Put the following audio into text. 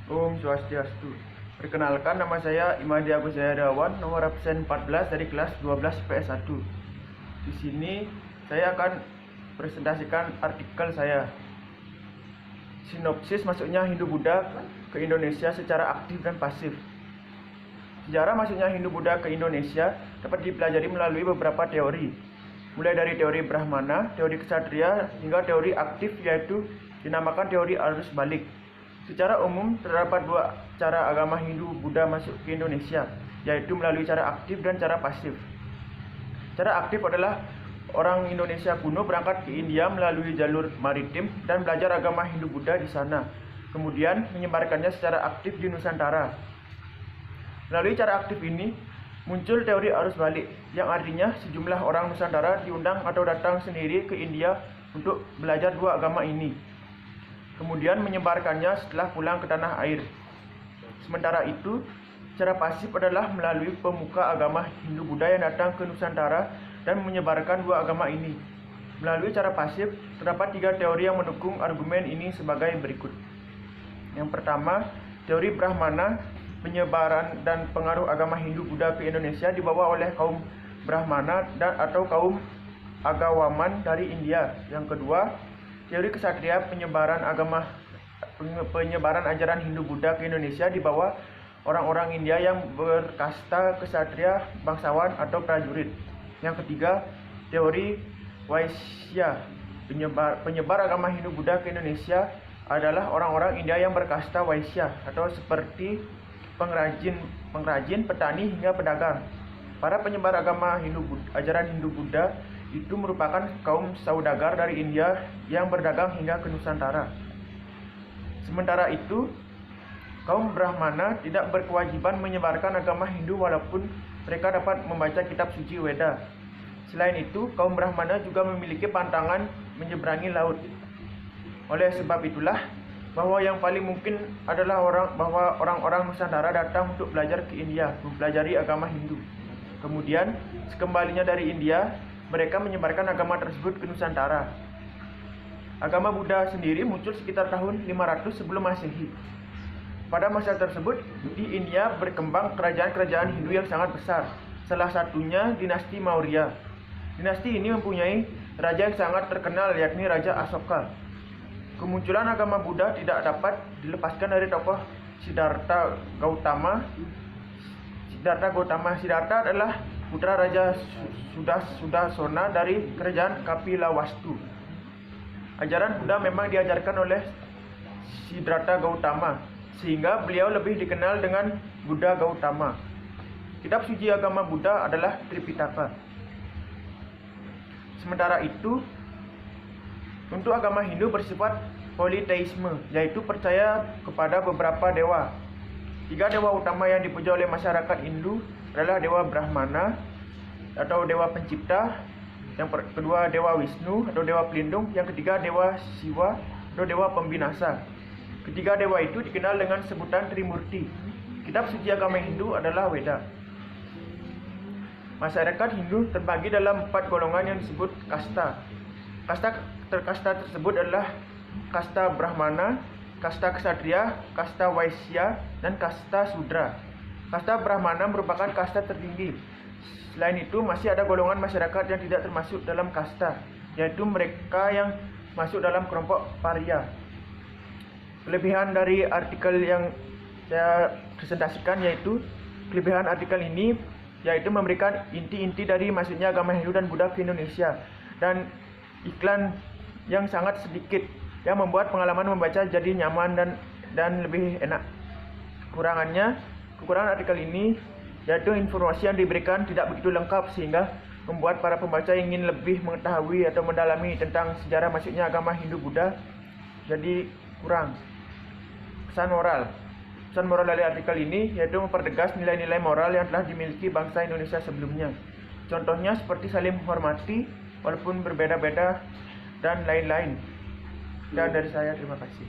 Om Swastiastu. Perkenalkan, nama saya Imadi Agus Jayadawan, nomor absen 14 dari kelas 12 PS1. Di sini saya akan presentasikan artikel saya. Sinopsis masuknya Hindu-Buddha ke Indonesia secara aktif dan pasif. Sejarah masuknya Hindu-Buddha ke Indonesia dapat dipelajari melalui beberapa teori, mulai dari teori Brahmana, teori Ksatria, hingga teori aktif yaitu dinamakan teori arus balik. Secara umum, terdapat dua cara agama Hindu-Buddha masuk ke Indonesia, yaitu melalui cara aktif dan cara pasif. Cara aktif adalah orang Indonesia kuno berangkat ke India melalui jalur maritim dan belajar agama Hindu-Buddha di sana, kemudian menyebarkannya secara aktif di Nusantara. Melalui cara aktif ini, muncul teori arus balik, yang artinya sejumlah orang Nusantara diundang atau datang sendiri ke India untuk belajar dua agama ini, kemudian menyebarkannya setelah pulang ke tanah air. Sementara itu, cara pasif adalah melalui pemuka agama Hindu-Buddha yang datang ke Nusantara dan menyebarkan dua agama ini. Melalui cara pasif, terdapat tiga teori yang mendukung argumen ini sebagai berikut. Yang pertama, teori Brahmana, penyebaran dan pengaruh agama Hindu-Buddha ke Indonesia dibawa oleh kaum Brahmana atau kaum Agawaman dari India. Yang kedua, teori Ksatria, penyebaran ajaran Hindu-Buddha ke Indonesia dibawa orang-orang India yang berkasta ksatria, bangsawan atau prajurit. Yang ketiga, teori Vaishya, penyebar agama Hindu-Buddha ke Indonesia adalah orang-orang India yang berkasta Vaishya atau seperti pengrajin, petani hingga pedagang. Para penyebar agama ajaran Hindu-Buddha itu merupakan kaum saudagar dari India yang berdagang hingga ke Nusantara. Sementara itu, kaum Brahmana tidak berkewajiban menyebarkan agama Hindu walaupun mereka dapat membaca kitab suci Weda. Selain itu, kaum Brahmana juga memiliki pantangan menyeberangi laut. Oleh sebab itulah, bahwa yang paling mungkin adalah orang-orang Nusantara datang untuk belajar ke India, mempelajari agama Hindu. Kemudian, sekembalinya dari India, mereka menyebarkan agama tersebut ke Nusantara. Agama Buddha sendiri muncul sekitar tahun 500 sebelum Masehi. Pada masa tersebut, di India berkembang kerajaan-kerajaan Hindu yang sangat besar. Salah satunya dinasti Maurya. Dinasti ini mempunyai raja yang sangat terkenal, yakni Raja Asoka. Kemunculan agama Buddha tidak dapat dilepaskan dari tokoh Siddhartha Gautama. Siddhartha adalah putra Raja Sudasona dari kerajaan Kapilawastu. Ajaran Buddha memang diajarkan oleh Siddhartha Gautama, sehingga beliau lebih dikenal dengan Buddha Gautama. Kitab suci agama Buddha adalah Tripitaka. Sementara itu, untuk agama Hindu bersifat politeisme, yaitu percaya kepada beberapa dewa. Tiga dewa utama yang dipuja oleh masyarakat Hindu adalah Dewa Brahmana atau Dewa Pencipta, yang kedua Dewa Wisnu atau Dewa Pelindung, yang ketiga Dewa Siwa atau Dewa Pembinasa. Ketiga dewa itu dikenal dengan sebutan Trimurti. Kitab suci agama Hindu adalah Weda. Masyarakat Hindu terbagi dalam 4 golongan yang disebut kasta. Kasta tersebut adalah kasta Brahmana, kasta Ksatria, kasta Vaishya, dan kasta Sudra. Kasta Brahmana merupakan kasta tertinggi. Selain itu, masih ada golongan masyarakat yang tidak termasuk dalam kasta, yaitu mereka yang masuk dalam kelompok paria. Kelebihan dari artikel yang saya presentasikan yaitu kelebihan artikel ini yaitu memberikan inti-inti dari masuknya agama Hindu dan Buddha ke Indonesia, dan iklan yang sangat sedikit yang membuat pengalaman membaca jadi nyaman dan lebih enak. Kekurangan artikel ini yaitu informasi yang diberikan tidak begitu lengkap sehingga membuat para pembaca ingin lebih mengetahui atau mendalami tentang sejarah masuknya agama Hindu-Buddha jadi kurang. Pesan moral dari artikel ini yaitu mempertegas nilai-nilai moral yang telah dimiliki bangsa Indonesia sebelumnya. Contohnya seperti saling menghormati walaupun berbeda-beda dan lain-lain. Dan dari saya terima kasih.